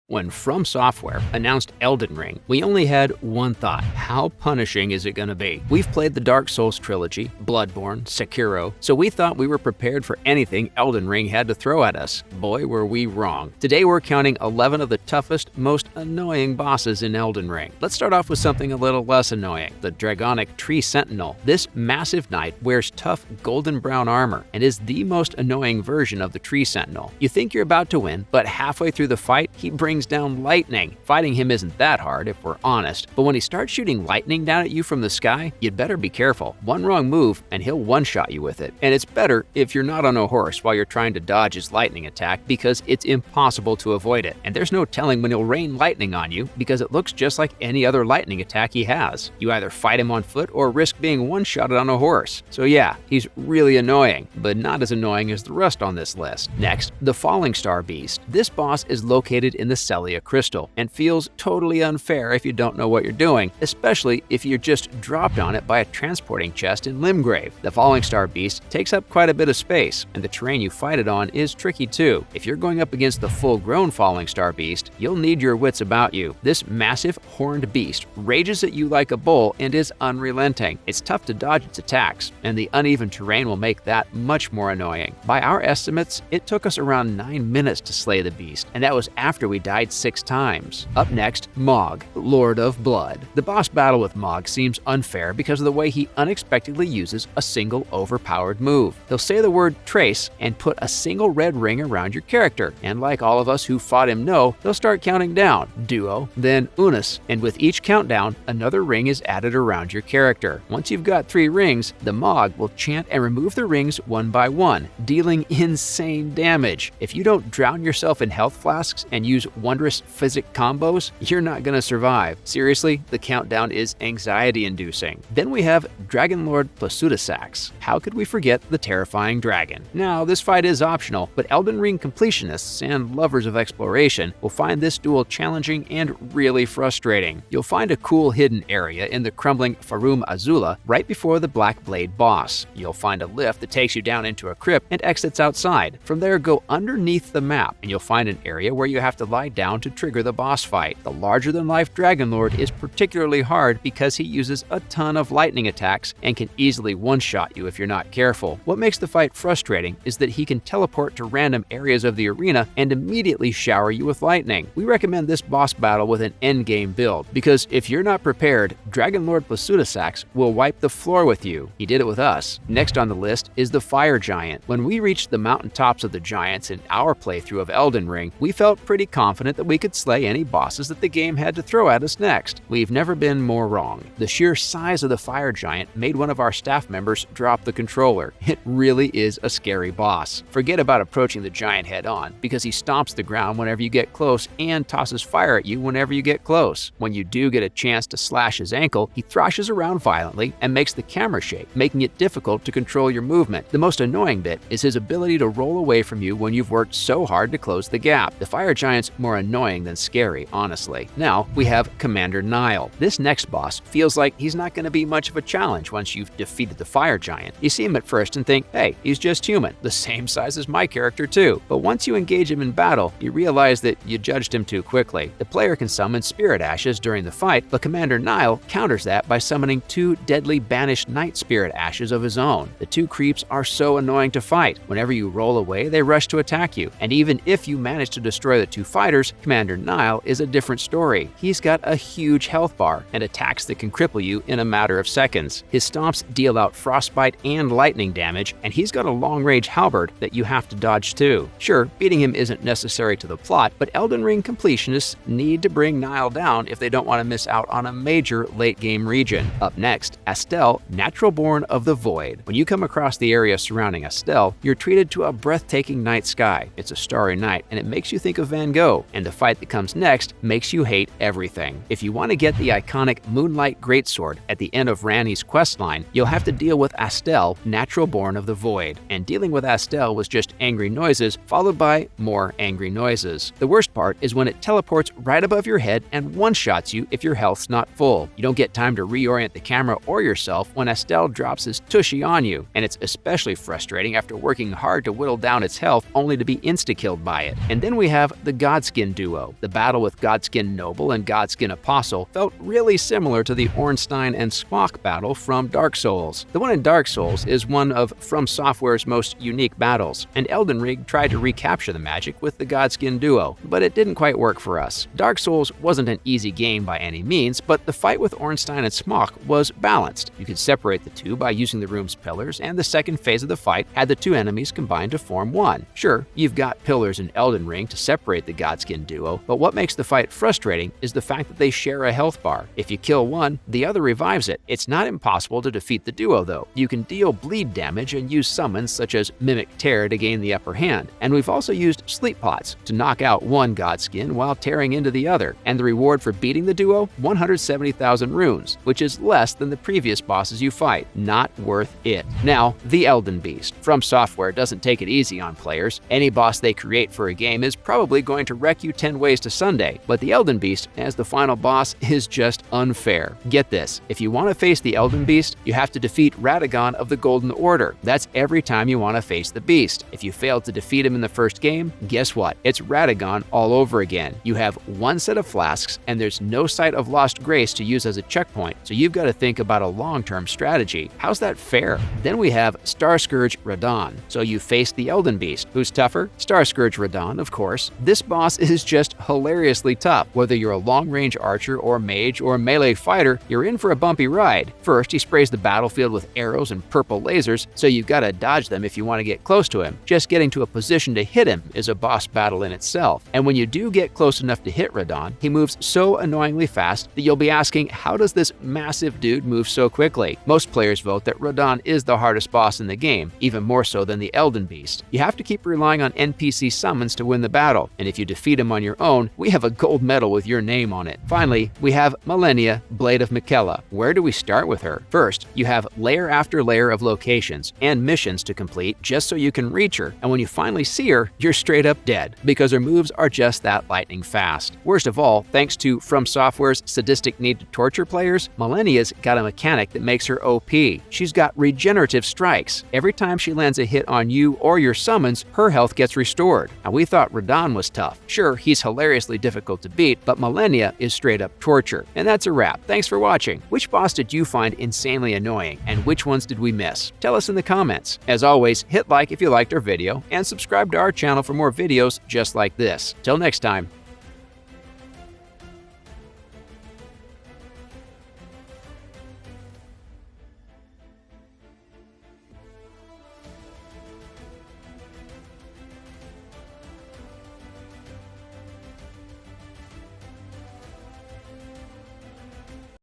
When From Software announced Elden Ring, we only had one thought: how punishing is it going to be? We've played the Dark Souls trilogy, Bloodborne, Sekiro, so we thought we were prepared for anything Elden Ring had to throw at us. Boy, were we wrong. Today we're counting 11 of the toughest, most annoying bosses in Elden Ring. Let's start off with something a little less annoying: the Dragonic Tree Sentinel. This massive knight wears tough golden brown armor and is the most annoying version of the Tree Sentinel. You think you're about to win, but halfway through the fight, he brings down lightning. Fighting him isn't that hard if we're honest, but when he starts shooting lightning down at you from the sky, you'd better be careful. One wrong move and he'll one-shot you with it. And it's better if you're not on a horse while you're trying to dodge his lightning attack, because it's impossible to avoid it. And there's no telling when he'll rain lightning on you, because it looks just like any other lightning attack he has. You either fight him on foot or risk being one-shotted on a horse. So yeah, he's really annoying, but not as annoying as the rest on this list. Next, the Falling Star Beast. This boss is located in the Celia Crystal and feels totally unfair if you don't know what you're doing, especially if you're just dropped on it by a transporting chest in Limgrave. The Falling Star Beast takes up quite a bit of space, and the terrain you fight it on is tricky too. If you're going up against the full-grown Falling Star Beast, you'll need your wits about you. This massive horned beast rages at you like a bull and is unrelenting. It's tough to dodge its attacks, and the uneven terrain will make that much more annoying. By our estimates, it took us around 9 minutes to slay the beast, and that was after we died 6 times. Up next, Mog, Lord of Blood. The boss battle with Mog seems unfair because of the way he unexpectedly uses a single overpowered move. He'll say the word trace and put a single red ring around your character, and like all of us who fought him know, he'll start counting down: duo, then unus, and with each countdown, another ring is added around your character. Once you've got 3 rings, the Mog will chant and remove the rings one by one, dealing insane damage. If you don't drown yourself in health flasks and use wondrous physic combos, you're not gonna survive. Seriously, the countdown is anxiety-inducing. Then we have Dragon Lord Plasudasax. How could we forget the terrifying dragon? Now, this fight is optional, but Elden Ring completionists and lovers of exploration will find this duel challenging and really frustrating. You'll find a cool hidden area in the crumbling Farum Azula right before the Black Blade boss. You'll find a lift that takes you down into a crypt and exits outside. From there, go underneath the map, and you'll find an area where you have to lie down to trigger the boss fight. The larger-than-life Dragon Lord is particularly hard because he uses a ton of lightning attacks and can easily one-shot you if you're not careful. What makes the fight frustrating is that he can teleport to random areas of the arena and immediately shower you with lightning. We recommend this boss battle with an endgame build, because if you're not prepared, Dragon Lord Plasudasax will wipe the floor with you. He did it with us. Next on the list is the Fire Giant. When we reached the mountaintops of the giants in our playthrough of Elden Ring, we felt pretty confident that we could slay any bosses that the game had to throw at us next. We've never been more wrong. The sheer size of the Fire Giant made one of our staff members drop the controller. It really is a scary boss. Forget about approaching the giant head-on, because he stomps the ground whenever you get close and tosses fire at you whenever you get close. When you do get a chance to slash his ankle, he thrashes around violently and makes the camera shake, making it difficult to control your movement. The most annoying bit is his ability to roll away from you when you've worked so hard to close the gap. The Fire Giant's more annoying than scary, honestly. Now we have Commander Nile. This next boss feels like he's not going to be much of a challenge once you've defeated the Fire Giant. You see him at first and think, hey, he's just human, the same size as my character too. But once you engage him in battle, you realize that you judged him too quickly. The player can summon Spirit Ashes during the fight, but Commander Nile counters that by summoning 2 deadly banished Night Spirit Ashes of his own. The 2 creeps are so annoying to fight. Whenever you roll away, they rush to attack you. And even if you manage to destroy the 2 fighters, Commander Nile is a different story. He's got a huge health bar and attacks that can cripple you in a matter of seconds. His stomps deal out frostbite and lightning damage, and he's got a long-range halberd that you have to dodge too. Sure, beating him isn't necessary to the plot, but Elden Ring completionists need to bring Nile down if they don't want to miss out on a major late-game region. Up next, Astel, Natural Born of the Void. When you come across the area surrounding Astel, you're treated to a breathtaking night sky. It's a starry night, and it makes you think of Van Gogh, and the fight that comes next makes you hate everything. If you want to get the iconic Moonlight Greatsword at the end of Ranni's questline, you'll have to deal with Astel, Natural Born of the Void. And dealing with Astel was just angry noises, followed by more angry noises. The worst part is when it teleports right above your head and one-shots you if your health's not full. You don't get time to reorient the camera or yourself when Astel drops his tushy on you, and it's especially frustrating after working hard to whittle down its health only to be insta-killed by it. And then we have the God's Godskin duo. The battle with Godskin Noble and Godskin Apostle felt really similar to the Ornstein and Spock battle from Dark Souls. The one in Dark Souls is one of From Software's most unique battles, and Elden Ring tried to recapture the magic with the Godskin duo, but it didn't quite work for us. Dark Souls wasn't an easy game by any means, but the fight with Ornstein and Spock was balanced. You could separate the two by using the room's pillars, and the second phase of the fight had the two enemies combined to form one. Sure, you've got pillars in Elden Ring to separate the Godskin duo, but what makes the fight frustrating is the fact that they share a health bar. If you kill one, the other revives it. It's not impossible to defeat the duo though. You can deal bleed damage and use summons such as Mimic Tear to gain the upper hand, and we've also used sleep pots to knock out one Godskin while tearing into the other, and the reward for beating the duo? 170,000 runes, which is less than the previous bosses you fight. Not worth it. Now, the Elden Beast. From Software doesn't take it easy on players. Any boss they create for a game is probably going to wreck you 10 ways to Sunday, but the Elden Beast as the final boss is just unfair. Get this, if you want to face the Elden Beast, you have to defeat Radagon of the Golden Order. That's every time you want to face the Beast. If you failed to defeat him in the first game, guess what? It's Radagon all over again. You have one set of flasks, and there's no Site of Lost Grace to use as a checkpoint, so you've got to think about a long-term strategy. How's that fair? Then we have Starscourge Radahn. So you face the Elden Beast. Who's tougher? Starscourge Radahn, of course. This boss is just hilariously tough. Whether you're a long-range archer or mage or melee fighter, you're in for a bumpy ride. First, he sprays the battlefield with arrows and purple lasers, so you've got to dodge them if you want to get close to him. Just getting to a position to hit him is a boss battle in itself. And when you do get close enough to hit Radahn, he moves so annoyingly fast that you'll be asking, how does this massive dude move so quickly? Most players vote that Radahn is the hardest boss in the game, even more so than the Elden Beast. You have to keep relying on NPC summons to win the battle, and if you defeat him on your own, we have a gold medal with your name on it. Finally, we have Malenia, Blade of Miquella. Where do we start with her? First, you have layer after layer of locations and missions to complete just so you can reach her, and when you finally see her, you're straight up dead, because her moves are just that lightning fast. Worst of all, thanks to From Software's sadistic need to torture players, Malenia's got a mechanic that makes her OP. She's got regenerative strikes. Every time she lands a hit on you or your summons, her health gets restored. Now, we thought Radahn was tough. Sure, he's hilariously difficult to beat, but Malenia is straight up torture. And that's a wrap. Thanks for watching. Which boss did you find insanely annoying, and which ones did we miss? Tell us in the comments. As always, hit like if you liked our video, and subscribe to our channel for more videos just like this. Till next time.